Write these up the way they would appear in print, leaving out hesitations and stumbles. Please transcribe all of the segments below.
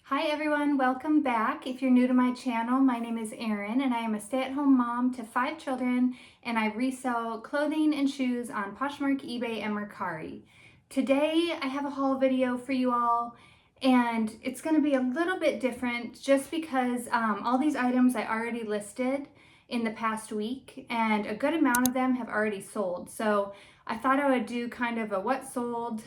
Hi everyone, welcome back. If you're new to my channel, my name is Erin and I am a stay-at-home mom to 5 children and I resell clothing and shoes on Poshmark, eBay, and Mercari. Today I have a haul video for you all and it's going to be a little bit different just because all these items I already listed in the past week and a good amount of them have already sold. So I thought I would do kind of a what sold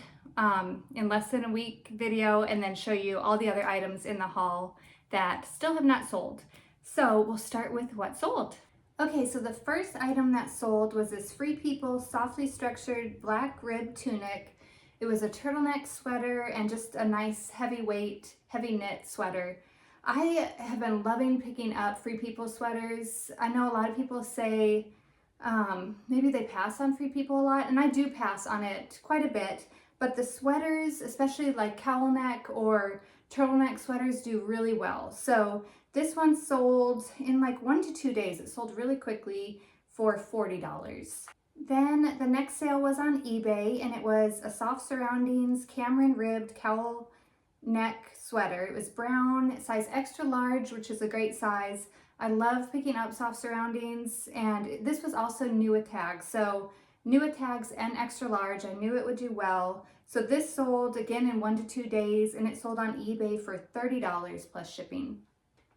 in less than a week video and then show you all the other items in the haul that still have not sold. So we'll start with what sold. Okay, so the first item that sold was this Free People softly structured black rib tunic. It was a turtleneck sweater and just a nice heavyweight, heavy knit sweater. I have been loving picking up Free People sweaters. I know a lot of people say maybe they pass on Free People a lot, and I do pass on it quite a bit. But the sweaters, especially like cowl neck or turtleneck sweaters, do really well. So this one sold in like 1 to 2 days. It sold really quickly for $40. Then the next sale was on eBay and it was a soft surroundings Cameron ribbed cowl neck sweater. It was brown, size extra large, which is a great size. I love picking up soft surroundings, and this was also new with tags. So new with tags and extra large, I knew it would do well. So this sold again in 1 to 2 days and it sold on eBay for $30 plus shipping.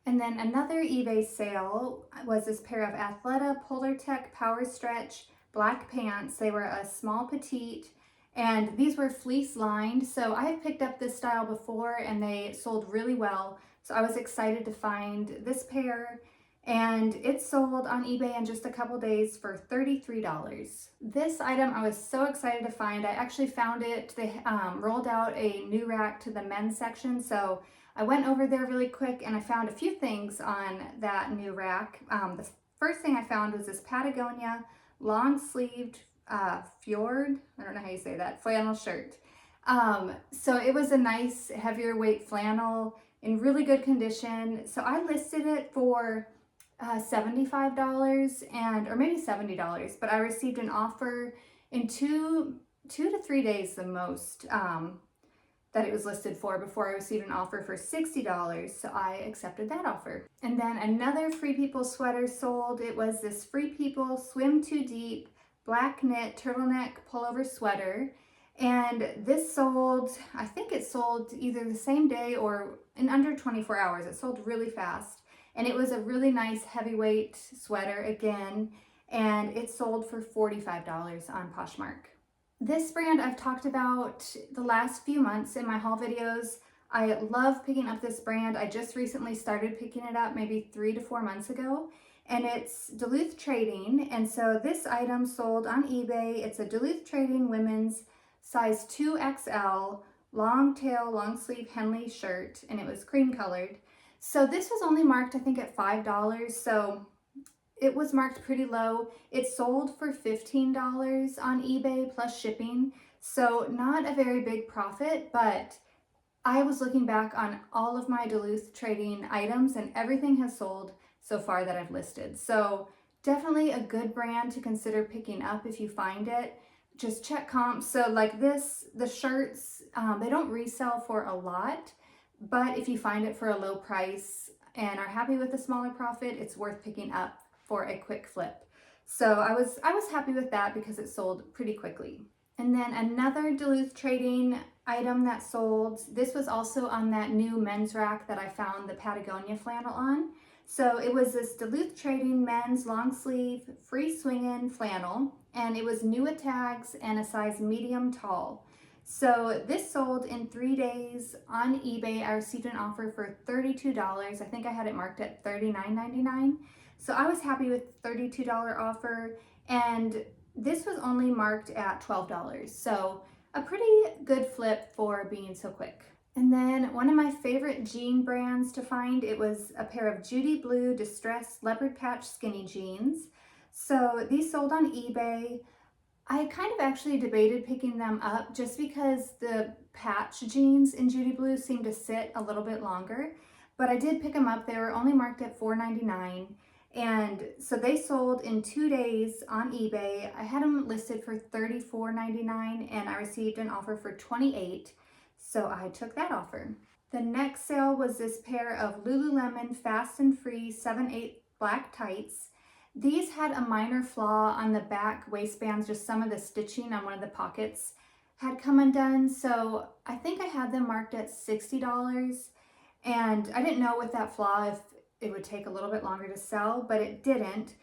And then another eBay sale was this pair of Athleta Polar Tech Power Stretch black pants. They were a small petite and these were fleece lined. So I had picked up this style before and they sold really well. So I was excited to find this pair, and it sold on eBay in just a couple days for $33. This item I was so excited to find. I actually found it. They rolled out a new rack to the men's section, so I went over there really quick and I found a few things on that new rack. The first thing I found was this Patagonia long sleeved fjord, I don't know how you say that, flannel shirt. So it was a nice heavier weight flannel in really good condition. So I listed it for $75 or maybe $70, but I received an offer in two to 3 days the most that it was listed for before I received an offer for $60. So I accepted that offer. And then another Free People sweater sold. It was this Free People Swim Too Deep black knit turtleneck pullover sweater. And this sold, I think it sold either the same day or in under 24 hours. It sold really fast. And it was a really nice heavyweight sweater again, and it sold for $45 on Poshmark. This brand I've talked about the last few months in my haul videos. I love picking up this brand. I just recently started picking it up maybe 3 to 4 months ago, and it's Duluth Trading. And so this item sold on eBay. It's a Duluth Trading women's size 2XL long tail, long sleeve Henley shirt, and it was cream colored. So this was only marked, I think, at $5, so it was marked pretty low. It sold for $15 on eBay plus shipping, so not a very big profit, but I was looking back on all of my Duluth Trading items and everything has sold so far that I've listed. So definitely a good brand to consider picking up if you find it. Just check comps. So like this, the shirts, they don't resell for a lot, but if you find it for a low price and are happy with the smaller profit, it's worth picking up for a quick flip. So I was happy with that because it sold pretty quickly. And then another Duluth Trading item that sold, this was also on that new men's rack that I found the Patagonia flannel on. So it was this Duluth Trading men's long sleeve free swinging flannel, and it was new with tags and a size medium tall. So this sold in 3 days on eBay. I received an offer for $32. I think I had it marked at $39.99. So I was happy with the $32 offer, and this was only marked at $12. So a pretty good flip for being so quick. And then one of my favorite jean brands to find, it was a pair of Judy Blue distressed leopard patch skinny jeans. So these sold on eBay. I kind of actually debated picking them up just because the patch jeans in Judy Blue seem to sit a little bit longer, but I did pick them up. They were only marked at $4.99, and so they sold in 2 days on eBay. I had them listed for $34.99 and I received an offer for $28, so I took that offer. The next sale was this pair of Lululemon Fast and Free 7/8 black tights. These had a minor flaw on the back waistbands, just some of the stitching on one of the pockets had come undone. So I think I had them marked at $60. And I didn't know with that flaw if it would take a little bit longer to sell, but it didn't.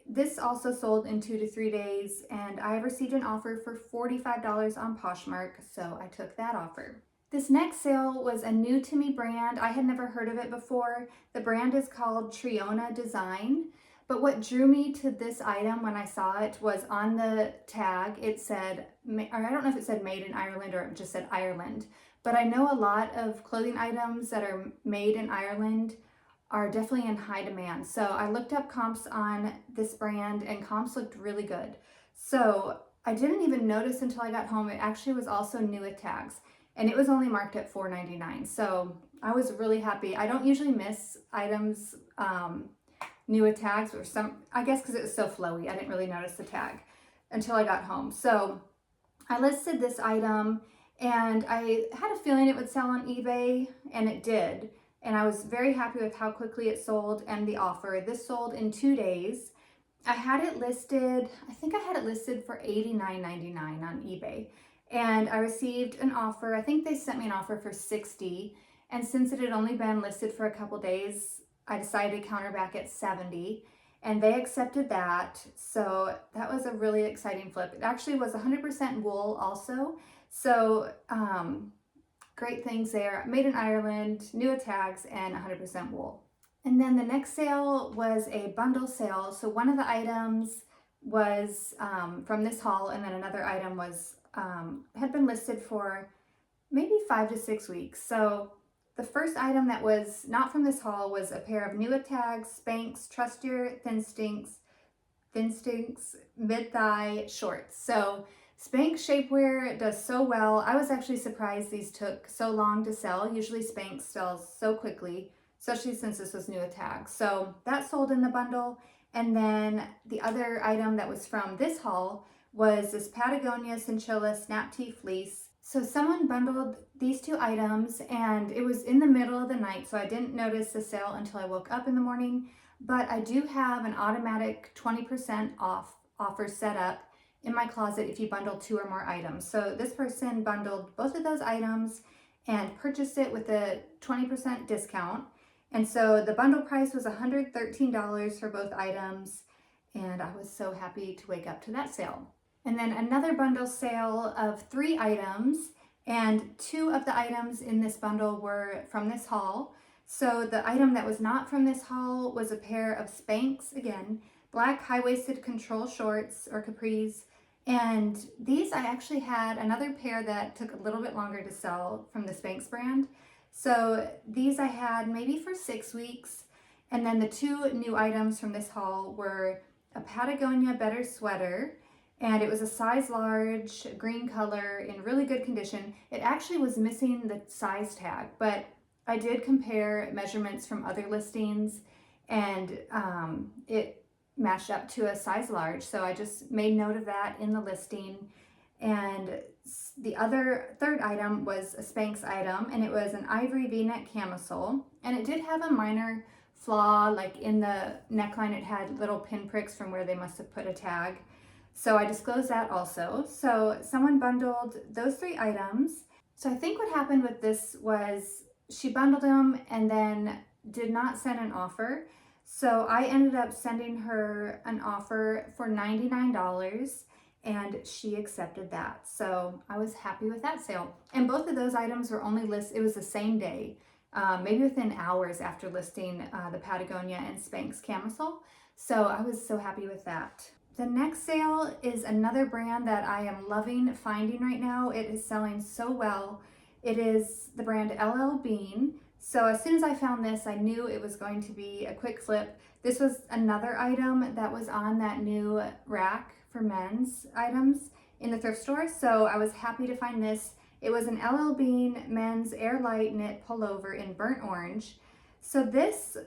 This also sold in 2 to 3 days, and I received an offer for $45 on Poshmark, so I took that offer. This next sale was a new to me brand. I had never heard of it before. The brand is called Triona Design, but what drew me to this item when I saw it was on the tag, it said, or I don't know if it said made in Ireland or it just said Ireland, but I know a lot of clothing items that are made in Ireland are definitely in high demand. So I looked up comps on this brand and comps looked really good. So I didn't even notice until I got home. It actually was also new with tags and it was only marked at $4.99. So I was really happy. I don't usually miss items new with tags, or I guess because it was so flowy, I didn't really notice the tag until I got home. So I listed this item and I had a feeling it would sell on eBay, and it did. And I was very happy with how quickly it sold and the offer. This sold in 2 days. I had it listed, I think I had it listed for $89.99 on eBay. And I received an offer, I think they sent me an offer for $60. And since it had only been listed for a couple days, I decided to counter back at $70. And they accepted that. So that was a really exciting flip. It actually was 100% wool also. So, great things there. Made in Ireland, new with tags, and 100% wool. And then the next sale was a bundle sale. So one of the items was from this haul, and then another item was had been listed for maybe 5 to 6 weeks. So the first item that was not from this haul was a pair of new with tags, Spanx, Trust Your Thin Stinks, mid-thigh shorts. So Spanx shapewear does so well. I was actually surprised these took so long to sell. Usually Spanx sells so quickly, especially since this was new with tags. So that sold in the bundle. And then the other item that was from this haul was this Patagonia Cinchilla Snap Tee Fleece. So someone bundled these two items and it was in the middle of the night, so I didn't notice the sale until I woke up in the morning. But I do have an automatic 20% off offer set up in my closet if you bundle 2 or more items. So this person bundled both of those items and purchased it with a 20% discount. And so the bundle price was $113 for both items. And I was so happy to wake up to that sale. And then another bundle sale of 3 items, and 2 of the items in this bundle were from this haul. So the item that was not from this haul was a pair of Spanx, again, black high-waisted control shorts or capris. And these, I actually had another pair that took a little bit longer to sell from the Spanx brand. So these I had maybe for 6 weeks. And then the 2 new items from this haul were a Patagonia Better sweater, and it was a size large, green color, in really good condition. It actually was missing the size tag, but I did compare measurements from other listings, and it matched up to a size large. So I just made note of that in the listing. And the third item was a Spanx item, and it was an ivory v-neck camisole, and it did have a minor flaw, like in the neckline it had little pinpricks from where they must have put a tag. So I disclosed that also. So someone bundled those 3 items. So I think what happened with this was she bundled them and then did not send an offer. So I ended up sending her an offer for $99, and she accepted that. So I was happy with that sale. And both of those items were only listed, it was the same day, maybe within hours after listing the Patagonia and Spanx camisole. So I was so happy with that. The next sale is another brand that I am loving finding right now. It is selling so well. It is the brand LL Bean. So as soon as I found this, I knew it was going to be a quick flip. This was another item that was on that new rack for men's items in the thrift store. So I was happy to find this. It was an LL Bean men's air light knit pullover in burnt orange. So this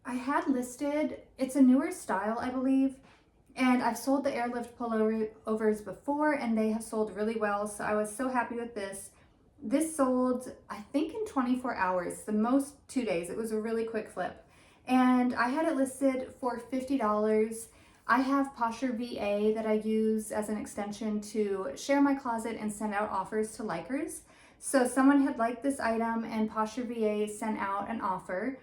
I had listed, it's a newer style, I believe. And I've sold the airlift pullovers before and they have sold really well. So I was so happy with this. This sold, I think, in 24 hours, the most 2 days. It was a really quick flip. And I had it listed for $50. I have PosherVA that I use as an extension to share my closet and send out offers to likers. So someone had liked this item and PosherVA sent out an offer.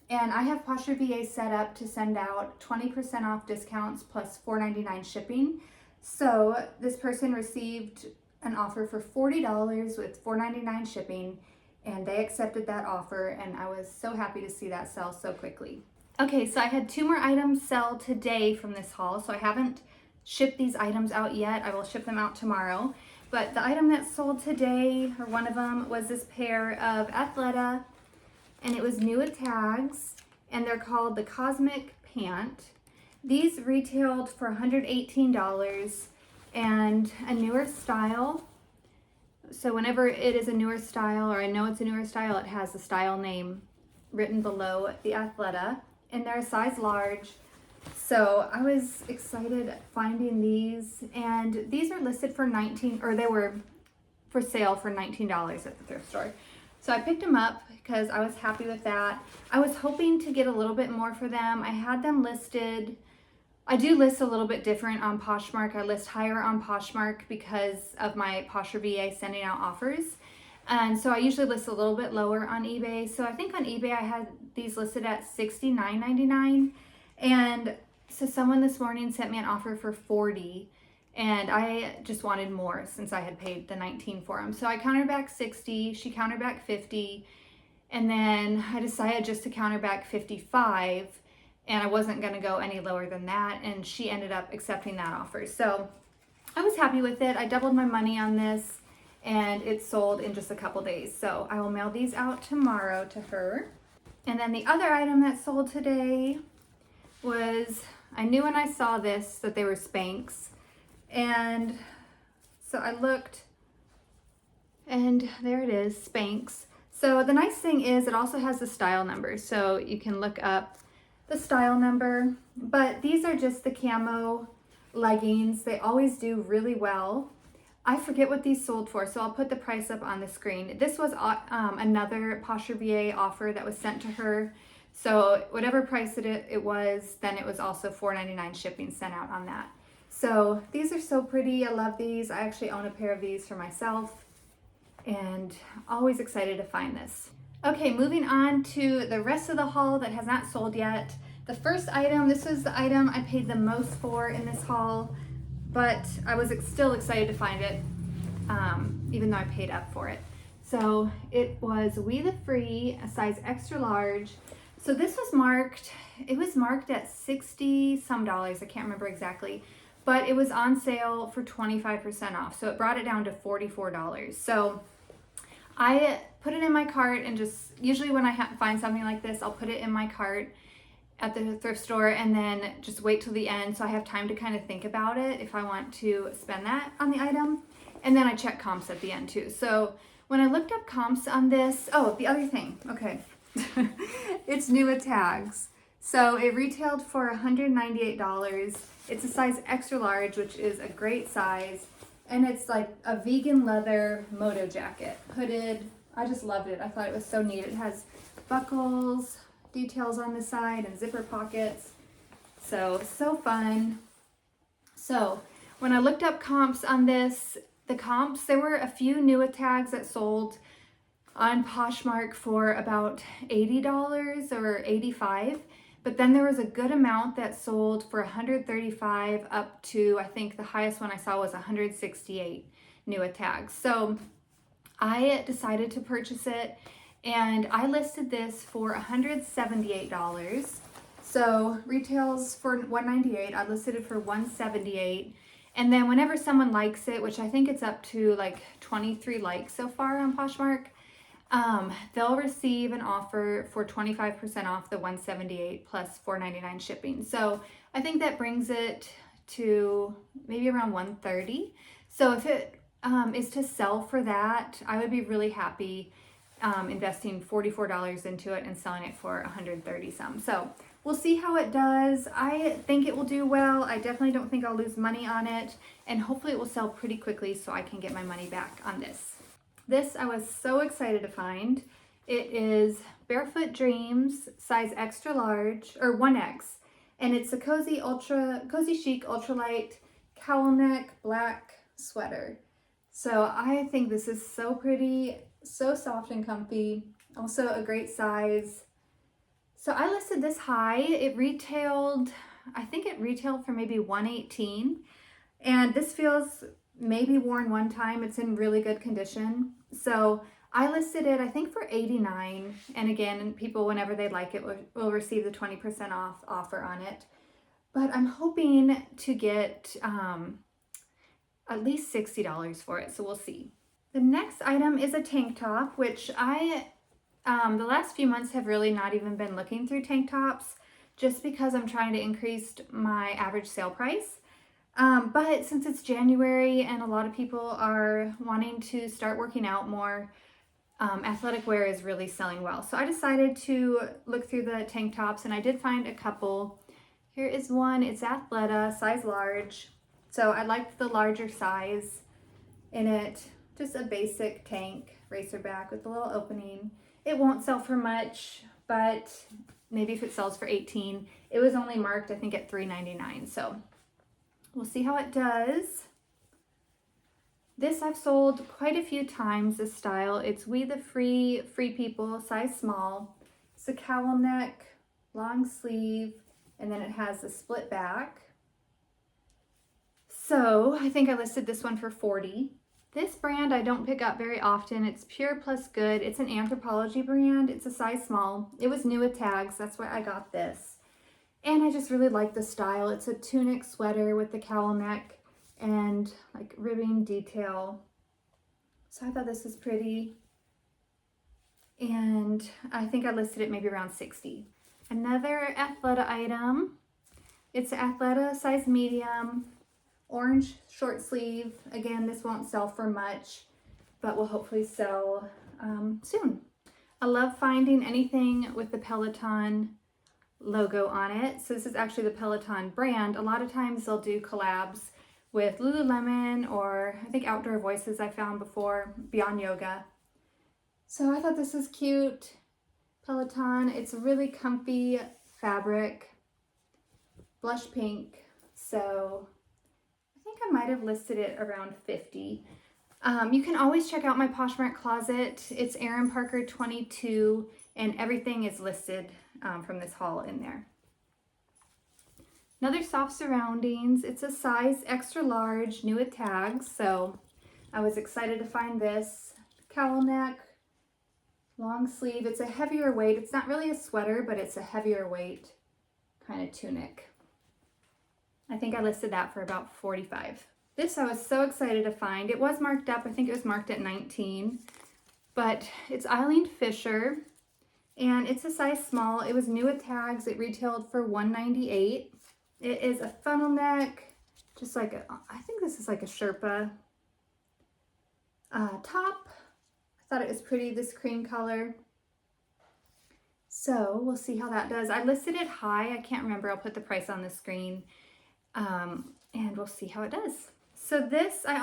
And I have PosherVA set up to send out 20% off discounts plus $4.99 shipping. So this person received an offer for $40 with $4.99 shipping, and they accepted that offer, and I was so happy to see that sell so quickly. Okay, so I had 2 more items sell today from this haul, so I haven't shipped these items out yet. I will ship them out tomorrow. But the item that sold today, or one of them, was this pair of Athleta, and it was new with tags, and they're called the Cosmic Pant. These retailed for $118 and a newer style. So whenever it is a newer style, or I know it's a newer style, it has the style name written below the Athleta, and they're a size large. So I was excited finding these, and these are listed for they were for sale for $19 at the thrift store. So I picked them up because I was happy with that. I was hoping to get a little bit more for them. I had them listed. I do list a little bit different on Poshmark. I list higher on Poshmark because of my PosherVA sending out offers. And so I usually list a little bit lower on eBay. So I think on eBay I had these listed at $69.99. And so someone this morning sent me an offer for $40. And I just wanted more since I had paid the $19 for them. So I countered back $60, she countered back $50. And then I decided just to counter back $55. And I wasn't gonna go any lower than that, and she ended up accepting that offer. So I was happy with it. I doubled my money on this, and it sold in just a couple days. So I will mail these out tomorrow to her. And then the other item that sold today was, I knew when I saw this that they were Spanx. And so I looked, and there it is, Spanx. So the nice thing is it also has the style number, so you can look up the style number, but these are just the camo leggings. They always do really well. I forget what these sold for, so I'll put the price up on the screen. This was another PosherVA offer that was sent to her. So whatever price it was, then it was also $4.99 shipping sent out on that. So these are so pretty. I love these. I actually own a pair of these for myself, and always excited to find this. Okay, moving on to the rest of the haul that has not sold yet. The first item, this was the item I paid the most for in this haul, but I was still excited to find it, even though I paid up for it. So it was We the Free, a size extra large. So this was marked, it was marked at 60 some dollars, I can't remember exactly, but it was on sale for 25% off. So it brought it down to $44. So I put it in my cart, and just usually when I find something like this, I'll put it in my cart at the thrift store and then just wait till the end so I have time to kind of think about it if I want to spend that on the item. And then I check comps at the end too. So when I looked up comps on this, oh, the other thing, okay, it's new with tags. So it retailed for $198. It's a size extra large, which is a great size. And it's like a vegan leather moto jacket, hooded. I just loved it. I thought it was so neat. It has buckles, details on the side, and zipper pockets. So fun. So when I looked up comps on this, the comps, there were a few new with tags that sold on Poshmark for about $80 or $85. But then there was a good amount that sold for $135 up to, I think the highest one I saw was $168 new with tags. So I decided to purchase it, and I listed this for $178. So retails for $198. I listed it for $178. And then whenever someone likes it, which I think it's up to like 23 likes so far on Poshmark, they'll receive an offer for 25% off the $178 plus $4.99 shipping. So I think that brings it to maybe around $130. So if it is to sell for that, I would be really happy investing $44 into it and selling it for $130 some. So we'll see how it does. I think it will do well. I definitely don't think I'll lose money on it, and hopefully it will sell pretty quickly so I can get my money back on this. This I was so excited to find. It is Barefoot Dreams, size extra large, or 1X. And it's a cozy chic, ultralight cowl neck black sweater. So I think this is so pretty, so soft and comfy. Also a great size. So I listed this high. I think it retailed for maybe $118. And this feels maybe worn one time. It's in really good condition. So I listed it, I think, for $89. And again, people, whenever they like it, will receive the 20% off offer on it. But I'm hoping to get at least $60 for it. So we'll see. The next item is a tank top, which the last few months have really not even been looking through tank tops just because I'm trying to increase my average sale price. But since it's January and a lot of people are wanting to start working out more, athletic wear is really selling well. So I decided to look through the tank tops, and I did find a couple. Here is one. It's Athleta, size large. So I liked the larger size in it. Just a basic tank, racer back with a little opening. It won't sell for much, but maybe if it sells for $18. It was only marked, I think, at $3.99. So we'll see how it does. This I've sold quite a few times, this style. It's We the Free People, size small. It's a cowl neck, long sleeve, and then it has the split back. So I think I listed this one for $40. This brand I don't pick up very often. It's Pure Plus Good. It's an Anthropologie brand. It's a size small. It was new with tags. That's why I got this. And I just really like the style. It's a tunic sweater with the cowl neck and like ribbing detail. So I thought this was pretty. And I think I listed it maybe around $60. Another Athleta item. It's Athleta size medium. Orange short sleeve. Again, this won't sell for much, but will hopefully sell soon. I love finding anything with the Peloton logo on it. So this is actually the Peloton brand. A lot of times they'll do collabs with Lululemon or I think Outdoor Voices I found before, Beyond Yoga. So I thought this was cute. Peloton. It's a really comfy fabric, blush pink. So I might have listed it around $50. You can always check out my Poshmark Closet. It's Erin Parker 22, and everything is listed from this haul in there. Another Soft Surroundings. It's a size extra large, new with tags, so I was excited to find this. Cowl neck, long sleeve. It's a heavier weight. It's not really a sweater, but it's a heavier weight kind of tunic. I think I listed that for about $45. This I was so excited to find. It was marked up. I think it was marked at $19. But it's Eileen Fisher. And it's a size small. It was new with tags. It retailed for $198. It is a funnel neck. Just like I think this is like a Sherpa top. I thought it was pretty, this cream color. So we'll see how that does. I listed it high. I can't remember. I'll put the price on the screen. And we'll see how it does. So this, I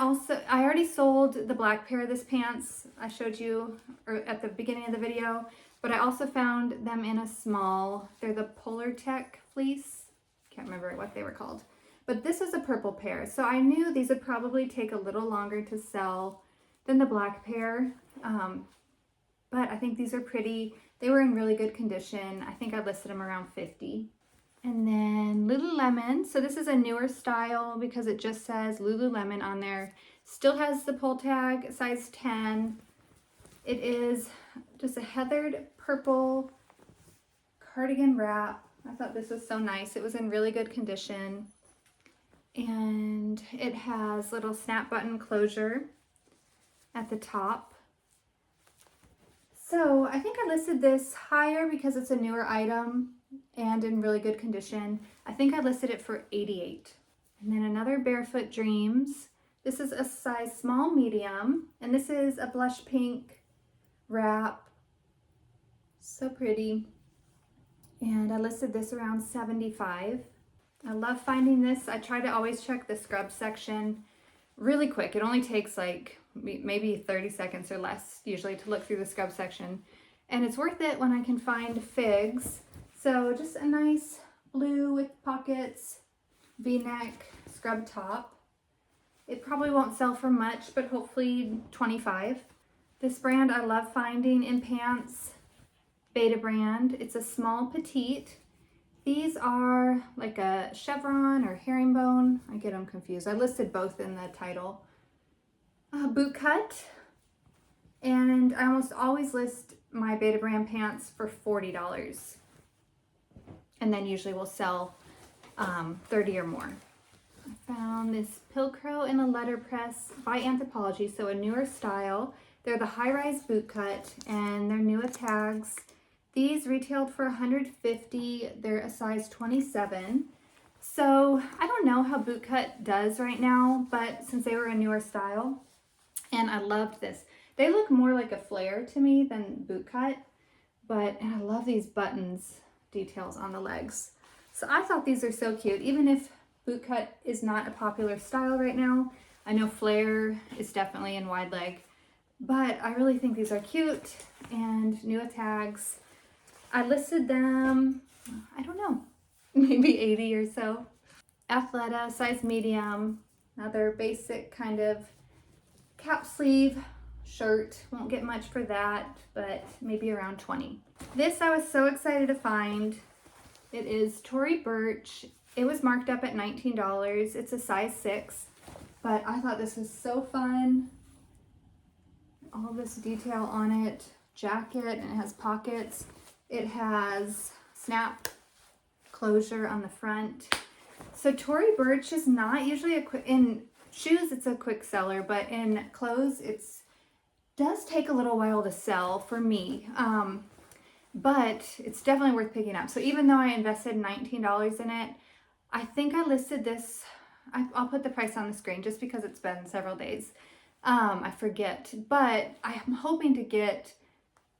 already sold the black pair of this pants I showed you at the beginning of the video, but I also found them in a small. They're the Polar Tech fleece. Can't remember what they were called, but this is a purple pair. So I knew these would probably take a little longer to sell than the black pair. But I think these are pretty. They were in really good condition. I think I listed them around $50. And then Lululemon. So this is a newer style because it just says Lululemon on there. Still has the pull tag, size 10. It is just a heathered purple cardigan wrap. I thought this was so nice. It was in really good condition. And it has little snap button closure at the top. So I think I listed this higher because it's a newer item and in really good condition. I think I listed it for $88. And then another Barefoot Dreams. This is a size small medium, and this is a blush pink wrap. So pretty. And I listed this around $75. I love finding this. I try to always check the scrub section really quick. It only takes like maybe 30 seconds or less usually to look through the scrub section. And it's worth it when I can find figs. So just a nice blue with pockets, V-neck scrub top. It probably won't sell for much, but hopefully 25. This brand I love finding in pants, Beta brand. It's a small petite. These are like a chevron or herringbone. I get them confused. I listed both in the title. Boot cut. And I almost always list my Beta brand pants for $40. And then usually we'll sell 30 or more. I found this Pilcrow in a letterpress by Anthropologie, so a newer style. They're the high-rise boot cut, and they're new with tags. These retailed for $150. They're a size 27. So I don't know how boot cut does right now, but since they were a newer style, and I loved this. They look more like a flare to me than boot cut, and I love these buttons details on the legs. So I thought these are so cute, even if boot cut is not a popular style right now. I know flare is definitely in wide leg, but I really think these are cute and new with tags. I listed them, I don't know, maybe 80 or so. Athleta, size medium, another basic kind of cap sleeve shirt. Won't get much for that, but maybe around 20. This I was so excited to find. It is Tory Burch. It was marked up at $19. It's a size 6, but I thought this was so fun. All this detail on it. Jacket, and it has pockets. It has snap closure on the front. So Tory Burch is not usually in shoes it's a quick seller, but in clothes does take a little while to sell for me. But it's definitely worth picking up. So even though I invested $19 in it, I think I listed this, I'll put the price on the screen just because it's been several days. I forget, but I'm hoping to get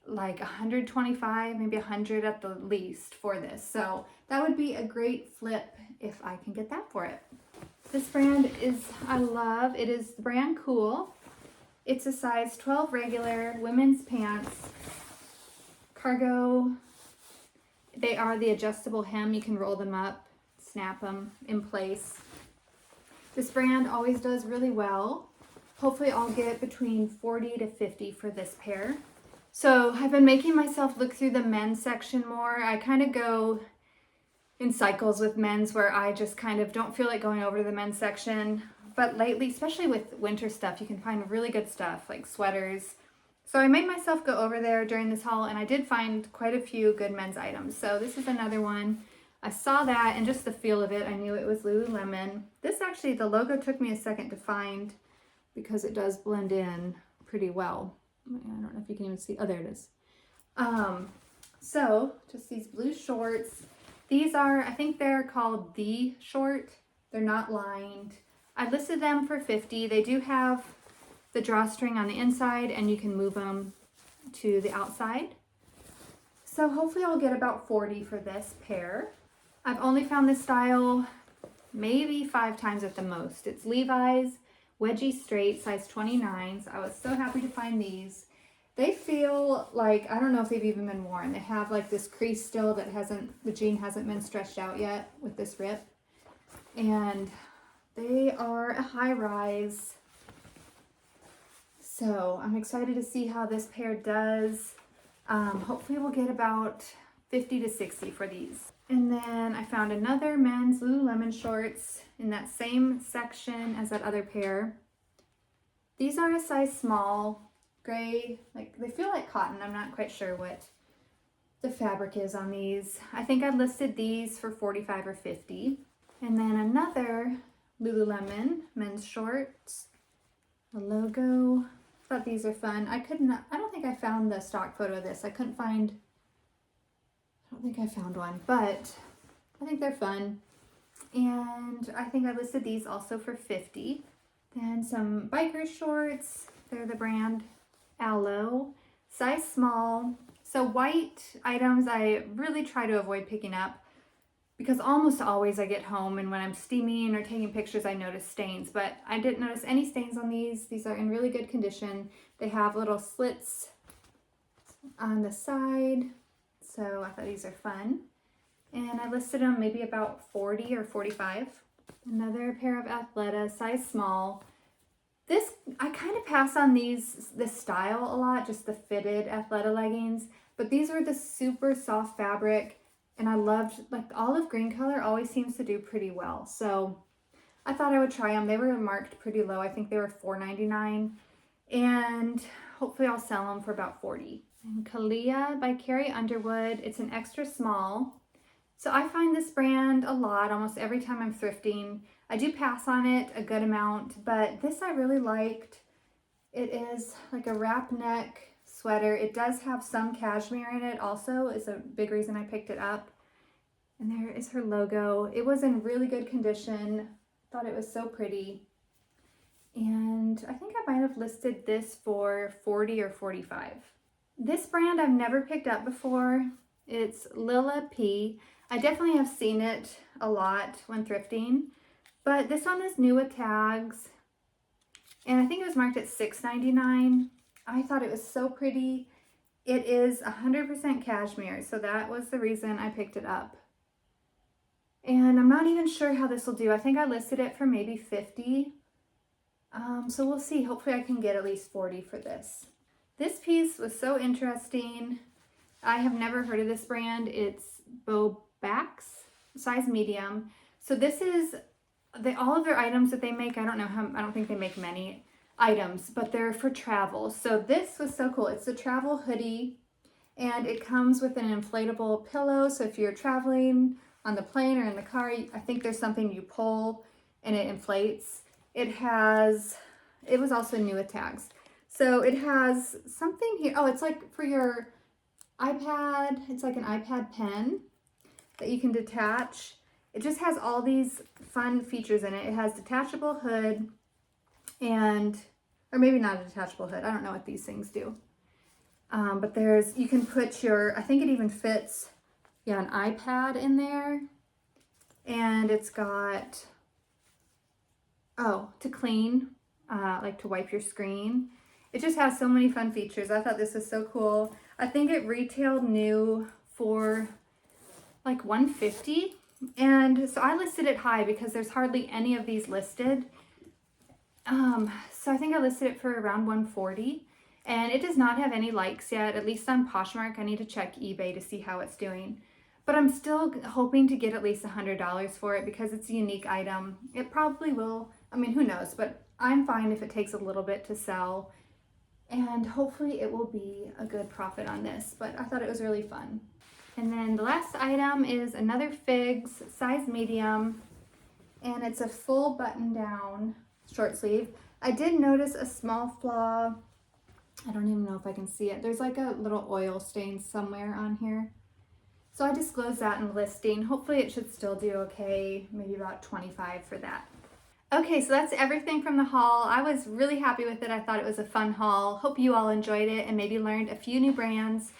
like 125, maybe 100 at the least for this. So that would be a great flip if I can get that for it. This brand I love. It is the brand Cool. It's a size 12 regular women's pants. Cargo. They are the adjustable hem. You can roll them up, snap them in place. This brand always does really well. Hopefully I'll get between 40 to 50 for this pair. So I've been making myself look through the men's section more. I kind of go in cycles with men's where I just kind of don't feel like going over to the men's section. But lately, especially with winter stuff, you can find really good stuff like sweaters. So I made myself go over there during this haul, and I did find quite a few good men's items. So this is another one. I saw that, and just the feel of it, I knew it was Lululemon. This actually, the logo took me a second to find because it does blend in pretty well. I don't know if you can even see. Oh, there it is. So just these blue shorts. These are, I think they're called The Short. They're not lined. I listed them for $50. They do have the drawstring on the inside, and you can move them to the outside. So hopefully I'll get about $40 for this pair. I've only found this style maybe 5 times at the most. It's Levi's wedgie straight, size 29. So I was so happy to find these. They feel like, I don't know if they've even been worn. They have like this crease still that the jean hasn't been stretched out yet with this rip. And they are a high rise. So I'm excited to see how this pair does. Hopefully we'll get about 50 to 60 for these. And then I found another men's Lululemon shorts in that same section as that other pair. These are a size small, gray, like they feel like cotton. I'm not quite sure what the fabric is on these. I think I listed these for 45 or 50. And then another Lululemon men's shorts, a logo. Thought these are fun. I don't think I found the stock photo of this. I don't think I found one, but I think they're fun. And I think I listed these also for 50. Then some biker shorts. They're the brand Aloe, size small. So white items I really try to avoid picking up. because almost always I get home and when I'm steaming or taking pictures, I notice stains, but I didn't notice any stains on these. These are in really good condition. They have little slits on the side, so I thought these are fun. And I listed them maybe about 40 or 45. Another pair of Athleta, size small. This, I kind of pass on this style a lot, just the fitted Athleta leggings, but these were the super soft fabric, and I loved, like, the olive green color always seems to do pretty well. So I thought I would try them. They were marked pretty low. I think they were $4.99, and hopefully I'll sell them for about 40. And Kalia by Carrie Underwood. It's an extra small. So I find this brand a lot almost every time I'm thrifting. I do pass on it a good amount, but this I really liked. It is like a wrap neck sweater. It does have some cashmere in it also, is a big reason I picked it up. And there is her logo. It was in really good condition. Thought it was so pretty. And I think I might have listed this for 40 or 45. This brand I've never picked up before. It's Lila P. I definitely have seen it a lot when thrifting, but this one is new with tags, and I think it was marked at $6.99. I thought it was so pretty. It is 100% cashmere, so that was the reason I picked it up. And I'm not even sure how this will do. I think I listed it for maybe 50. So we'll see. Hopefully I can get at least 40 for this. This piece was so interesting. I have never heard of this brand. It's Bobacks, size medium. So this is all of their items that they make. I don't think they make many items, but they're for travel. So this was so cool. It's a travel hoodie, and it comes with an inflatable pillow. So if you're traveling on the plane or in the car, I think there's something you pull and it inflates. It was also new with tags. So it has something here. Oh, it's like for your iPad. It's like an iPad pen that you can detach. It just has all these fun features in it. It has detachable hood or maybe not a detachable hood. I don't know what these things do. But you can put I think it even fits, an iPad in there. And it's got, to clean, like to wipe your screen. It just has so many fun features. I thought this was so cool. I think it retailed new for like $150. And so I listed it high because there's hardly any of these listed. So I think I listed it for around $140. And it does not have any likes yet, at least on Poshmark. I need to check eBay to see how it's doing. But I'm still hoping to get at least $100 for it because it's a unique item. It probably will. I mean, who knows? But I'm fine if it takes a little bit to sell. And hopefully it will be a good profit on this. But I thought it was really fun. And then the last item is another Figs, size medium. And it's a full button down short sleeve. I did notice a small flaw. I don't even know if I can see it. There's like a little oil stain somewhere on here. So I disclosed that in the listing. Hopefully it should still do okay. Maybe about 25 for that. Okay, so that's everything from the haul. I was really happy with it. I thought it was a fun haul. Hope you all enjoyed it and maybe learned a few new brands.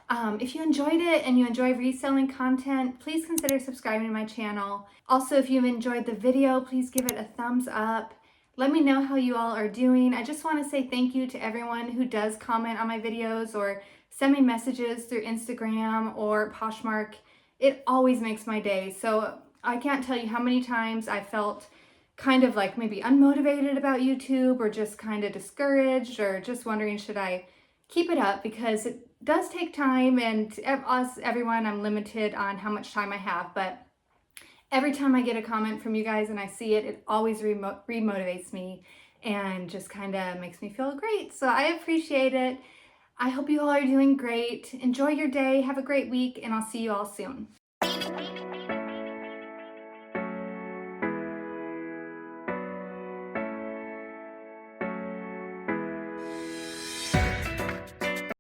If you enjoyed it and you enjoy reselling content, please consider subscribing to my channel. Also, if you've enjoyed the video, please give it a thumbs up. Let me know how you all are doing. I just want to say thank you to everyone who does comment on my videos or send me messages through Instagram or Poshmark. It always makes my day. So I can't tell you how many times I felt kind of like maybe unmotivated about YouTube or just kind of discouraged or just wondering, should I keep it up? Because it does take time, and everyone, I'm limited on how much time I have, but every time I get a comment from you guys and I see it, it always remotivates me and just kind of makes me feel great. So I appreciate it. I hope you all are doing great. Enjoy your day. Have a great week, and I'll see you all soon.